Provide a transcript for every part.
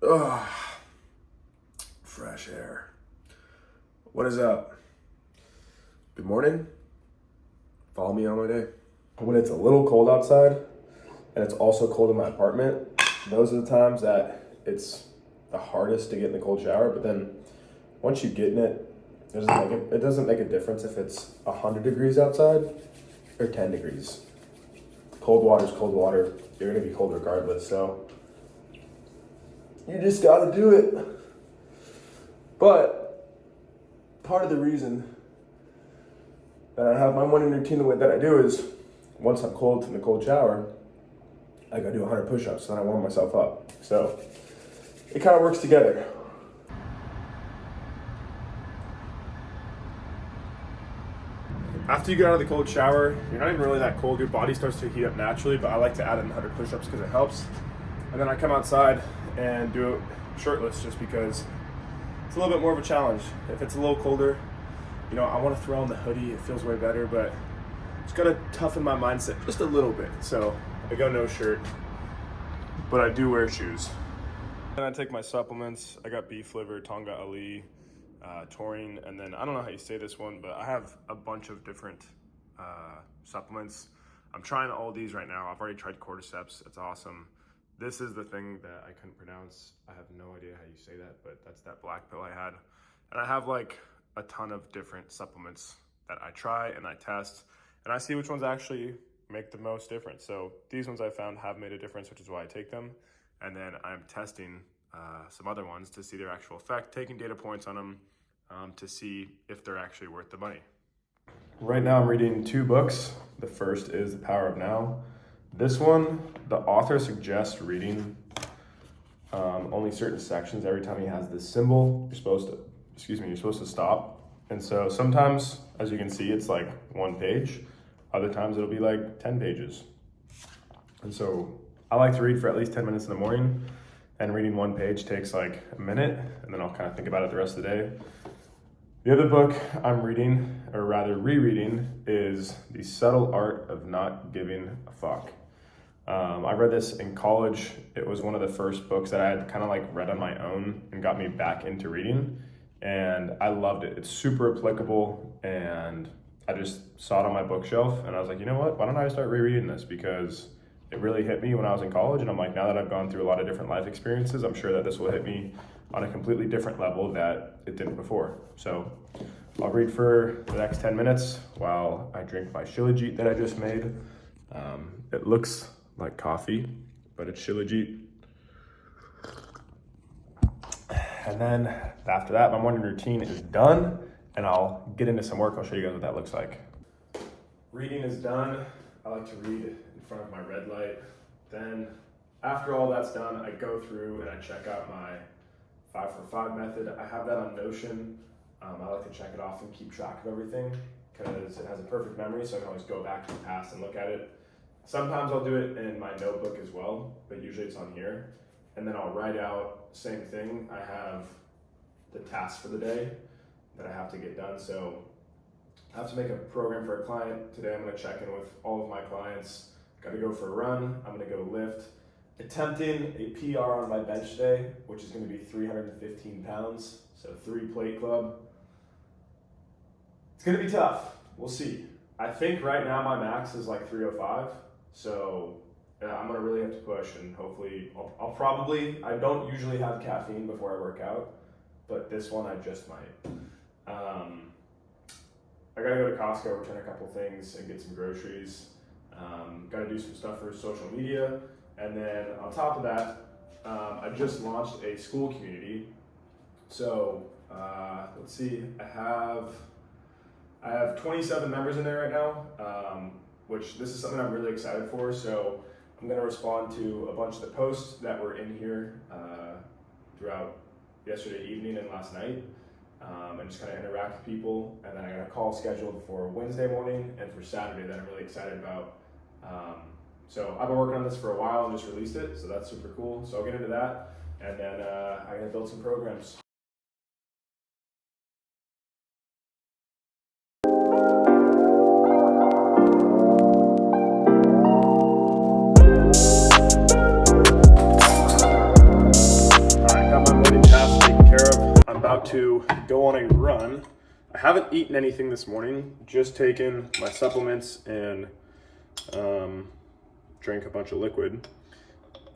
Ugh, fresh air. What is up? Good morning. Follow me on my day. When it's a little cold outside and it's also cold in my apartment, those are the times that it's the hardest to get in the cold shower. But then once you get in it, it doesn't make a difference if it's 100 degrees outside or 10 degrees. Cold water is cold water. You're gonna be cold regardless. So you just gotta do it. But part of the reason that I have my morning routine the way that I do is once I'm cold in the cold shower, I gotta do 100 push-ups, then I warm myself up. So it kind of works together. After you get out of the cold shower, you're not even really that cold. Your body starts to heat up naturally, but I like to add in 100 push-ups because it helps. And then I come outside and do it shirtless just because it's a little bit more of a challenge. If it's a little colder, I want to throw on the hoodie. It feels way better, but it's got to toughen my mindset just a little bit. So I go no shirt, but I do wear shoes. And I take my supplements. I got beef liver, Tonga Ali, taurine, and then I don't know how you say this one, but I have a bunch of different supplements. I'm trying all these right now. I've already tried cordyceps. It's awesome. This is the thing that I couldn't pronounce. I have no idea how you say that, but that's that black pill I had. And I have like a ton of different supplements that I try and I test, and I see which ones actually make the most difference. So these ones I found have made a difference, which is why I take them. And then I'm testing some other ones to see their actual effect, taking data points on them to see if they're actually worth the money. Right now I'm reading 2 books. The first is The Power of Now. This one, the author suggests reading only certain sections. Every time he has this symbol, you're supposed to stop. And so sometimes, as you can see, it's like 1 page. Other times it'll be like 10 pages. And so I like to read for at least 10 minutes in the morning, and reading 1 page takes like a minute, and then I'll kind of think about it the rest of the day. The other book I'm reading, or rather rereading, is The Subtle Art of Not Giving a Fuck. I read this in college. It was one of the first books that I had kind of like read on my own and got me back into reading. And I loved it. It's super applicable, and I just saw it on my bookshelf and I was like, you know what? Why don't I start rereading this? Because it really hit me when I was in college, and I'm like, now that I've gone through a lot of different life experiences, I'm sure that this will hit me on a completely different level that it didn't before. So I'll read for the next 10 minutes while I drink my Shilajit that I just made. It looks like coffee, but it's Shilajit. And then after that, my morning routine is done, and I'll get into some work. I'll show you guys what that looks like. Reading is done. I like to read in front of my red light. Then after all that's done, I go through and I check out my 5 for 5 method. I have that on Notion. I like to check it off and keep track of everything because it has a perfect memory, so I can always go back to the past and look at it. Sometimes I'll do it in my notebook as well, but usually it's on here. And then I'll write out, same thing. I have the tasks for the day that I have to get done. So I have to make a program for a client. Today I'm gonna check in with all of my clients. Gotta go for a run, I'm gonna go lift. Attempting a PR on my bench today, which is gonna be 315 pounds. So 3 plate club. It's gonna be tough, we'll see. I think right now my max is like 305. So I'm gonna really have to push, and hopefully I don't usually have caffeine before I work out, but this one I just might. I gotta go to Costco, return a couple things, and get some groceries. Gotta do some stuff for social media. And then on top of that, I just launched a school community. So let's see, I have 27 members in there right now, which this is something I'm really excited for. So I'm gonna respond to a bunch of the posts that were in here throughout yesterday evening and last night, and just kind of interact with people. And then I got a call scheduled for Wednesday morning and for Saturday that I'm really excited about. So I've been working on this for a while and just released it, so that's super cool. So I'll get into that, and then I'm gonna build some programs. All right. about to go on a run. I haven't eaten anything this morning, just taken my supplements and drank a bunch of liquid.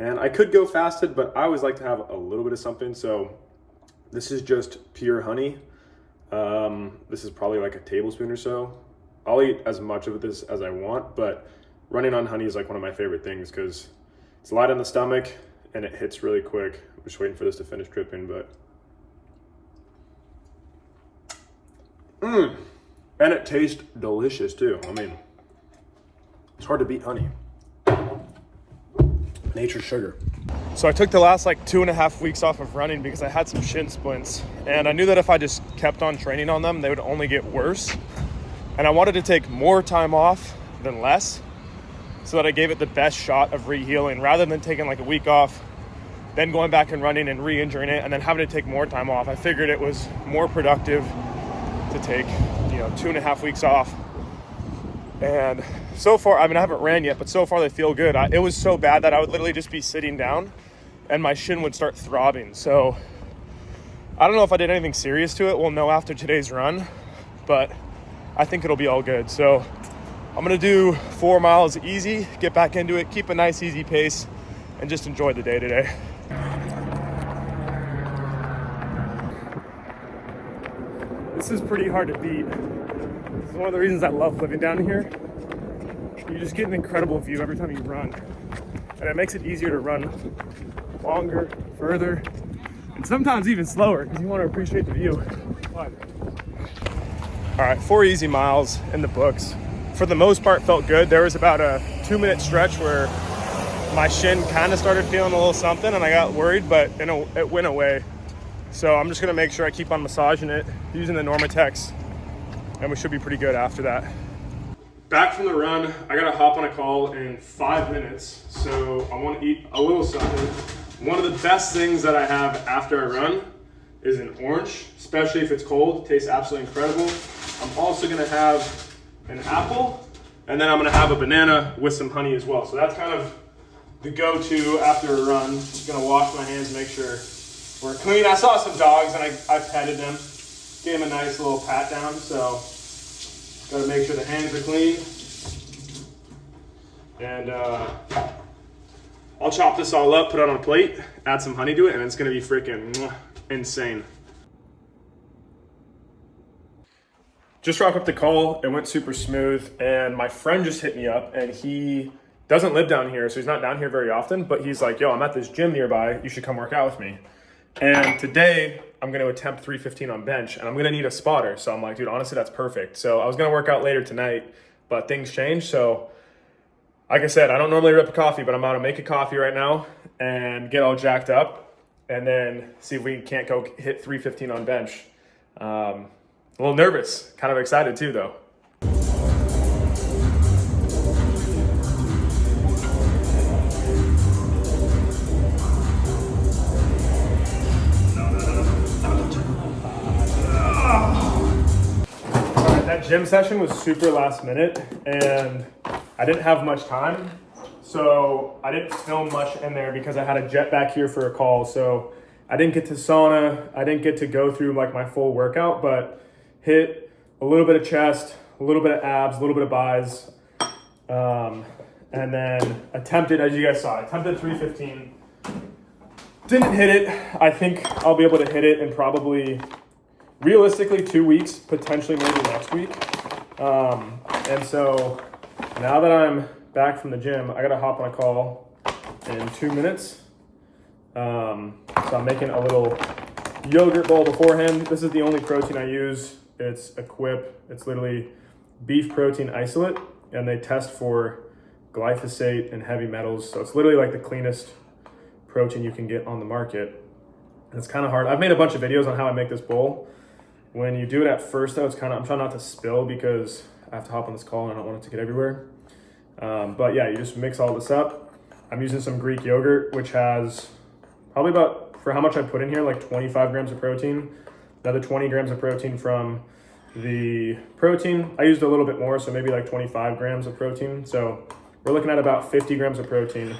And I could go fasted, but I always like to have a little bit of something. So this is just pure honey. This is probably like a tablespoon or so. I'll eat as much of this as I want, but running on honey is like one of my favorite things because it's light on the stomach and it hits really quick. I'm just waiting for this to finish dripping, but. And it tastes delicious too. I mean, it's hard to beat honey. Nature's sugar. So I took the last like 2.5 weeks off of running because I had some shin splints, and I knew that if I just kept on training on them, they would only get worse. And I wanted to take more time off than less so that I gave it the best shot of re-healing rather than taking like a week off, then going back and running and re-injuring it and then having to take more time off. I figured it was more productive to take, 2.5 weeks off. And so far, I mean, I haven't ran yet, but so far they feel good. It was so bad that I would literally just be sitting down and my shin would start throbbing. So I don't know if I did anything serious to it. We'll know after today's run, but I think it'll be all good. So I'm gonna do 4 miles easy, get back into it, keep a nice easy pace, and just enjoy the day today. This is pretty hard to beat. This is one of the reasons I love living down here. You just get an incredible view every time you run. And it makes it easier to run longer, further, and sometimes even slower because you want to appreciate the view. All right, 4 easy miles in the books. For the most part, felt good. There was about a 2-minute stretch where my shin kind of started feeling a little something and I got worried, but it went away. So I'm just gonna make sure I keep on massaging it using the Normatex, and we should be pretty good after that. Back from the run, I gotta hop on a call in 5 minutes, so I wanna eat a little something. One of the best things that I have after I run is an orange, especially if it's cold. It tastes absolutely incredible. I'm also gonna have an apple, and then I'm gonna have a banana with some honey as well. So that's kind of the go-to after a run. Just gonna wash my hands, make sure we're clean. I saw some dogs and I petted them, gave them a nice little pat down, so gotta make sure the hands are clean. And I'll chop this all up, put it on a plate, add some honey to it, and it's gonna be freaking insane. Just wrapped up the call, it went super smooth, and my friend just hit me up, and he doesn't live down here, so he's not down here very often, but he's like, yo, I'm at this gym nearby, you should come work out with me. And today, I'm gonna attempt 315 on bench, and I'm gonna need a spotter. So I'm like, dude, honestly, that's perfect. So I was gonna work out later tonight, but things changed. So like I said, I don't normally rip a coffee, but I'm about to make a coffee right now and get all jacked up and then see if we can't go hit 315 on bench. A little nervous, kind of excited too though. That gym session was super last minute and I didn't have much time, so I didn't film much in there because I had a jet back here for a call. So I didn't get to sauna, I didn't get to go through like my full workout, but hit a little bit of chest, a little bit of abs, a little bit of bis, and then attempted, as you guys saw, attempted 315. Didn't hit it. I think I'll be able to hit it in probably realistically 2 weeks, potentially maybe next week. And so now that I'm back from the gym, I gotta hop on a call in 2 minutes. So I'm making a little yogurt bowl beforehand. This is the only protein I use. It's Equip. It's literally beef protein isolate, and they test for glyphosate and heavy metals. So it's literally like the cleanest protein you can get on the market. And it's kind of hard. I've made a bunch of videos on how I make this bowl. When you do it at first though, it's kind of, I'm trying not to spill because I have to hop on this call and I don't want it to get everywhere. But yeah, you just mix all this up. I'm using some Greek yogurt, which has probably about, for how much I put in here, like 25 grams of protein. Another 20 grams of protein from the protein. I used a little bit more, so maybe like 25 grams of protein. So we're looking at about 50 grams of protein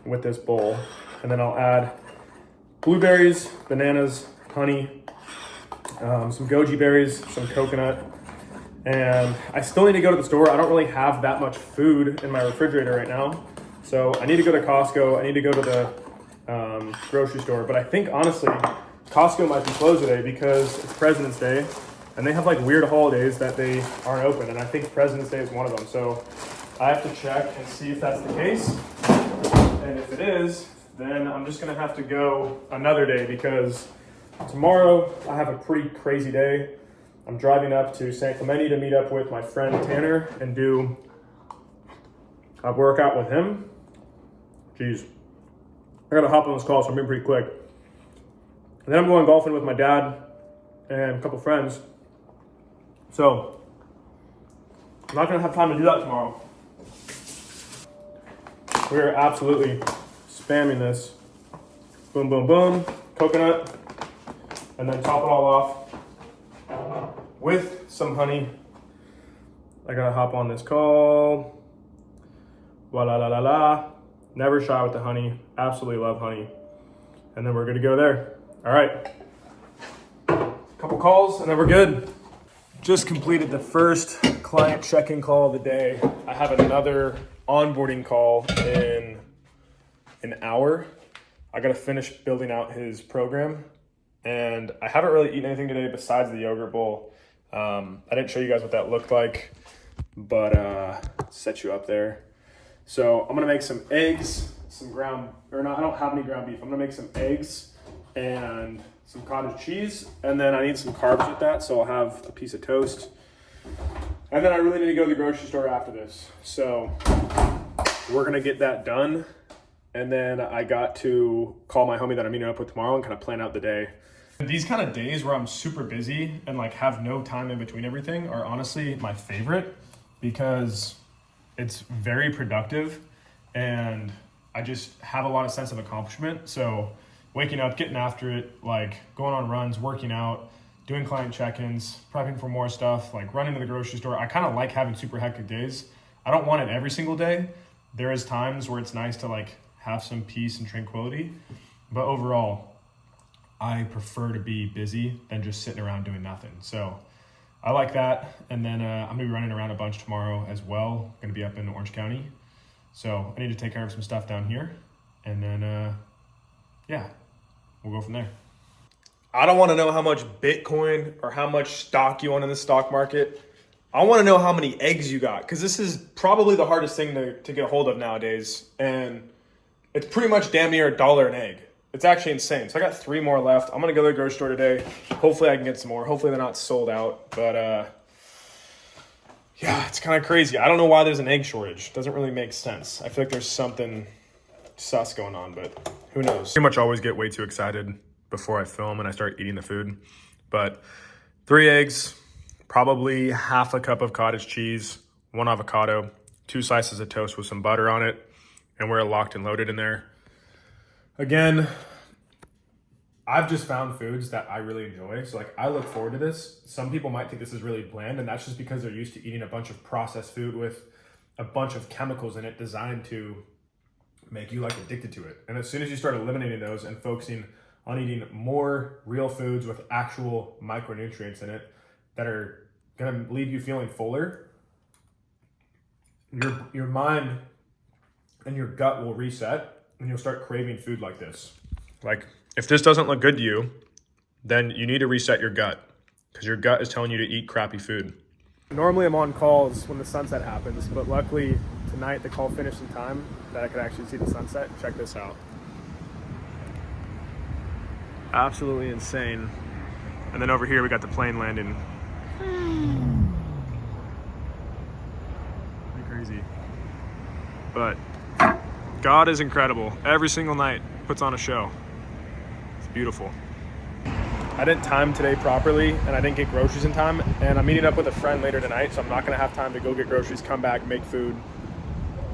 with this bowl. And then I'll add blueberries, bananas, honey, some goji berries, some coconut, and I still need to go to the store. I don't really have that much food in my refrigerator right now, so I need to go to Costco. I need to go to the grocery store, but I think honestly, Costco might be closed today because it's President's Day, and they have like weird holidays that they aren't open, and I think President's Day is one of them. So I have to check and see if that's the case, and if it is, then I'm just gonna have to go another day because tomorrow I have a pretty crazy day. I'm driving up to San Clemente to meet up with my friend Tanner and do a workout with him. Jeez, I gotta hop on this call, so I'm being pretty quick. And then I'm going golfing with my dad and a couple friends. So I'm not gonna have time to do that tomorrow. We're absolutely spamming this. Boom, boom, boom, coconut, and then top it all off with some honey. I gotta hop on this call. Voila la la la. Never shy with the honey. Absolutely love honey. And then we're good to go there. All right. Couple calls and then we're good. Just completed the first client check-in call of the day. I have another onboarding call in an hour. I gotta finish building out his program, and I haven't really eaten anything today besides the yogurt bowl. I didn't show you guys what that looked like, but set you up there. So I'm gonna make some eggs, I don't have any ground beef. I'm gonna make some eggs and some cottage cheese, and then I need some carbs with that, so I'll have a piece of toast. And then I really need to go to the grocery store after this. So we're gonna get that done. And then I got to call my homie that I'm meeting up with tomorrow and kind of plan out the day. These kind of days where I'm super busy and like have no time in between everything are honestly my favorite because it's very productive and I just have a lot of sense of accomplishment. So waking up, getting after it, like going on runs, working out, doing client check-ins, prepping for more stuff, like running to the grocery store. I kind of like having super hectic days. I don't want it every single day. There is times where it's nice to like have some peace and tranquility, but overall, I prefer to be busy than just sitting around doing nothing. So I like that. And then I'm gonna be running around a bunch tomorrow as well. I'm gonna be up in Orange County. So I need to take care of some stuff down here. And then, yeah, we'll go from there. I don't wanna know how much Bitcoin or how much stock you own in the stock market. I wanna know how many eggs you got, because this is probably the hardest thing to get a hold of nowadays. And it's pretty much damn near $1 an egg. It's actually insane. So I got 3 more left. I'm gonna go to the grocery store today. Hopefully I can get some more. Hopefully they're not sold out, but yeah, it's kind of crazy. I don't know why there's an egg shortage. Doesn't really make sense. I feel like there's something sus going on, but who knows? Pretty much always get way too excited before I film and I start eating the food. But 3 eggs, probably half a cup of cottage cheese, 1 avocado, 2 slices of toast with some butter on it, and we're locked and loaded in there. Again, I've just found foods that I really enjoy. So like, I look forward to this. Some people might think this is really bland, and that's just because they're used to eating a bunch of processed food with a bunch of chemicals in it designed to make you like addicted to it. And as soon as you start eliminating those and focusing on eating more real foods with actual micronutrients in it that are gonna leave you feeling fuller, your mind and your gut will reset and you'll start craving food like this. Like, if this doesn't look good to you, then you need to reset your gut because your gut is telling you to eat crappy food. Normally I'm on calls when the sunset happens, but luckily tonight the call finished in time that I could actually see the sunset. Check this out. Absolutely insane. And then over here we got the plane landing. Pretty crazy. But God is incredible. Every single night puts on a show. It's beautiful. I didn't time today properly and I didn't get groceries in time, and I'm meeting up with a friend later tonight, so I'm not gonna have time to go get groceries, come back, make food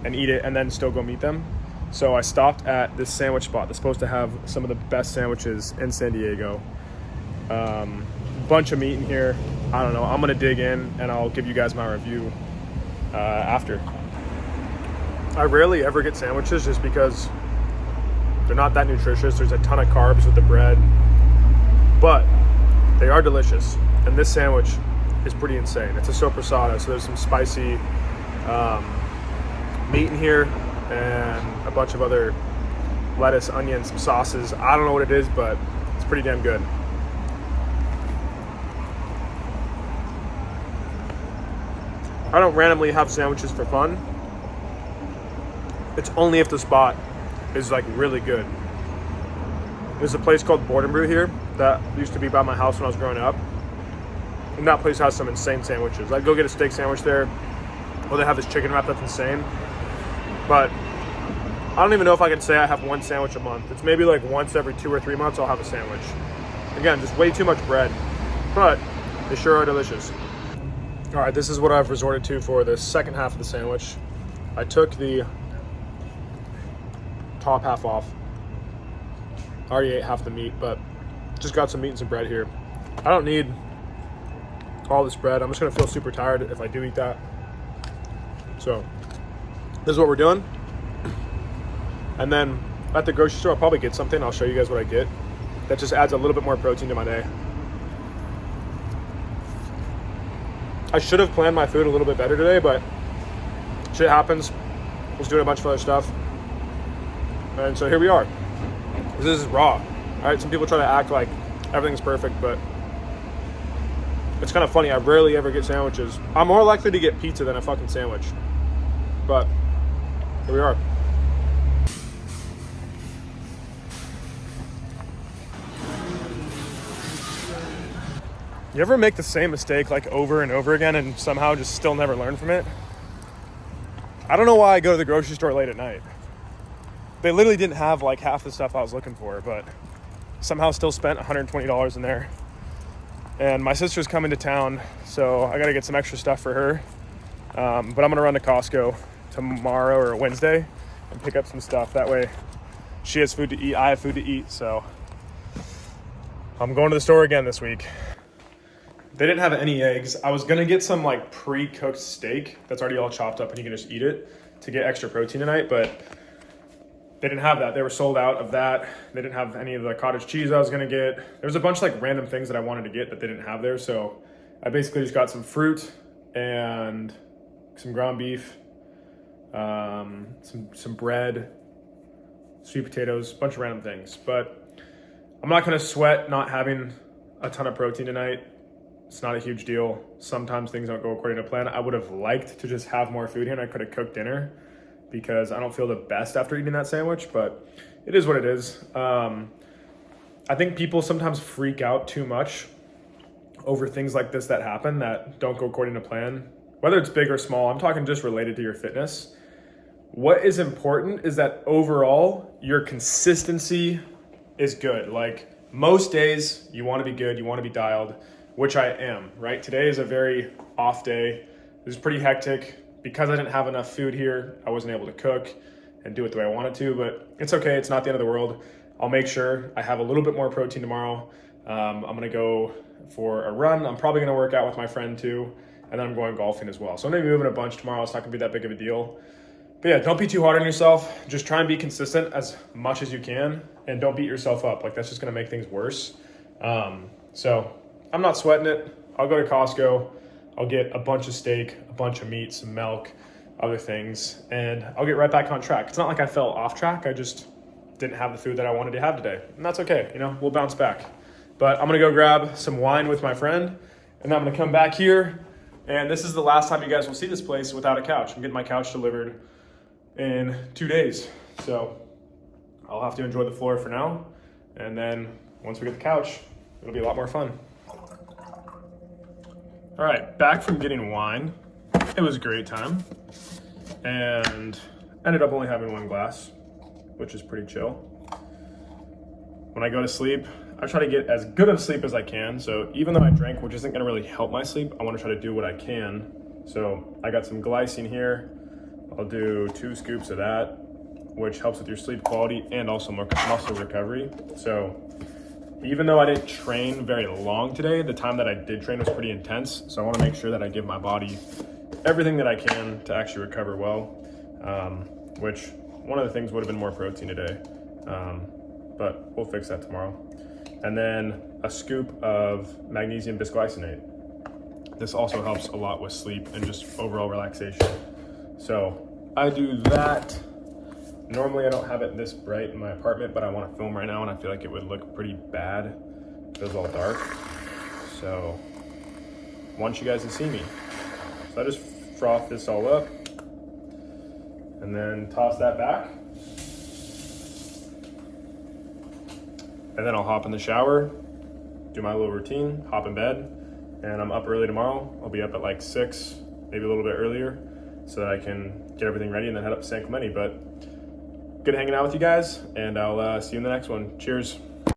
and eat it, and then still go meet them. So I stopped at this sandwich spot that's supposed to have some of the best sandwiches in San Diego. Bunch of meat in here. I don't know, I'm gonna dig in and I'll give you guys my review after. I rarely ever get sandwiches just because they're not that nutritious. There's a ton of carbs with the bread, but they are delicious. And this sandwich is pretty insane. It's a sopressata, so there's some spicy meat in here and a bunch of other lettuce, onions, some sauces. I don't know what it is, but it's pretty damn good. I don't randomly have sandwiches for fun. It's only if the spot is like really good. There's a place called Board and Brew here that used to be by my house when I was growing up. And that place has some insane sandwiches. I'd go get a steak sandwich there. Or they have this chicken wrap that's insane. But I don't even know if I can say I have one sandwich a month. It's maybe like once every 2 or 3 months I'll have a sandwich. Again, just way too much bread. But they sure are delicious. All right, this is what I've resorted to for the second half of the sandwich. I took the top half off. I already ate half the meat, but just got some meat and some bread here. I don't need all this bread. I'm just gonna feel super tired if I do eat that. So this is what we're doing. And then at the grocery store, I'll probably get something. I'll show you guys what I get. That just adds a little bit more protein to my day. I should have planned my food a little bit better today, but shit happens. I was doing a bunch of other stuff. And so here we are. This is raw. All right, some people try to act like everything's perfect, but it's kind of funny. I rarely ever get sandwiches. I'm more likely to get pizza than a fucking sandwich. But here we are. You ever make the same mistake like over and over again and somehow just still never learn from it? I don't know why I go to the grocery store late at night. They literally didn't have like half the stuff I was looking for, but somehow still spent $120 in there. And my sister's coming to town, so I gotta get some extra stuff for her. But I'm gonna run to Costco tomorrow or Wednesday and pick up some stuff. That way she has food to eat, I have food to eat, so I'm going to the store again this week. They didn't have any eggs. I was gonna get some like pre-cooked steak that's already all chopped up and you can just eat it to get extra protein tonight, but they didn't have that. They were sold out of that. They didn't have any of the cottage cheese I was gonna get. There was a bunch of like random things that I wanted to get that they didn't have there, so I basically just got some fruit and some ground beef, some bread, sweet potatoes, a bunch of random things. But I'm not gonna sweat not having a ton of protein tonight. It's not a huge deal. Sometimes things don't go according to plan. I would have liked to just have more food here and I could have cooked dinner because I don't feel the best after eating that sandwich, but it is what it is. I think people sometimes freak out too much over things like this that happen that don't go according to plan, whether it's big or small. I'm talking just related to your fitness. What is important is that overall, your consistency is good. Like most days, you want to be good, you want to be dialed, which I am, right? Today is a very off day. This is pretty hectic. Because I didn't have enough food here, I wasn't able to cook and do it the way I wanted to, but it's okay. It's not the end of the world. I'll make sure I have a little bit more protein tomorrow. I'm gonna go for a run. I'm probably gonna work out with my friend too, and then I'm going golfing as well. So I'm gonna be moving a bunch tomorrow. It's not gonna be that big of a deal. But yeah, don't be too hard on yourself. Just try and be consistent as much as you can, and don't beat yourself up. Like that's just gonna make things worse. So I'm not sweating it. I'll go to Costco. I'll get a bunch of steak, a bunch of meat, some milk, other things, and I'll get right back on track. It's not like I fell off track. I just didn't have the food that I wanted to have today. And that's okay. You know, we'll bounce back. But I'm going to go grab some wine with my friend, and then I'm going to come back here. And this is the last time you guys will see this place without a couch. I'm getting my couch delivered in 2 days. So I'll have to enjoy the floor for now. And then once we get the couch, it'll be a lot more fun. All right, back from getting wine. It was a great time. And ended up only having one glass, which is pretty chill. When I go to sleep, I try to get as good of sleep as I can. So even though I drank, which isn't gonna really help my sleep, I wanna try to do what I can. So I got some glycine here. I'll do 2 scoops of that, which helps with your sleep quality and also muscle recovery. So even though I didn't train very long today, the time that I did train was pretty intense. So I want to make sure that I give my body everything that I can to actually recover well, which one of the things would have been more protein today. But we'll fix that tomorrow. and then a scoop of magnesium bisglycinate. This also helps a lot with sleep and just overall relaxation. So I do that. Normally I don't have it this bright in my apartment, but I want to film right now and I feel like it would look pretty bad if it was all dark. So I want you guys to see me. So I just froth this all up and then toss that back. And then I'll hop in the shower, do my little routine, hop in bed, and I'm up early tomorrow. I'll be up at like 6, maybe a little bit earlier, so that I can get everything ready and then head up to San Clemente. But good hanging out with you guys, and I'll see you in the next one. Cheers.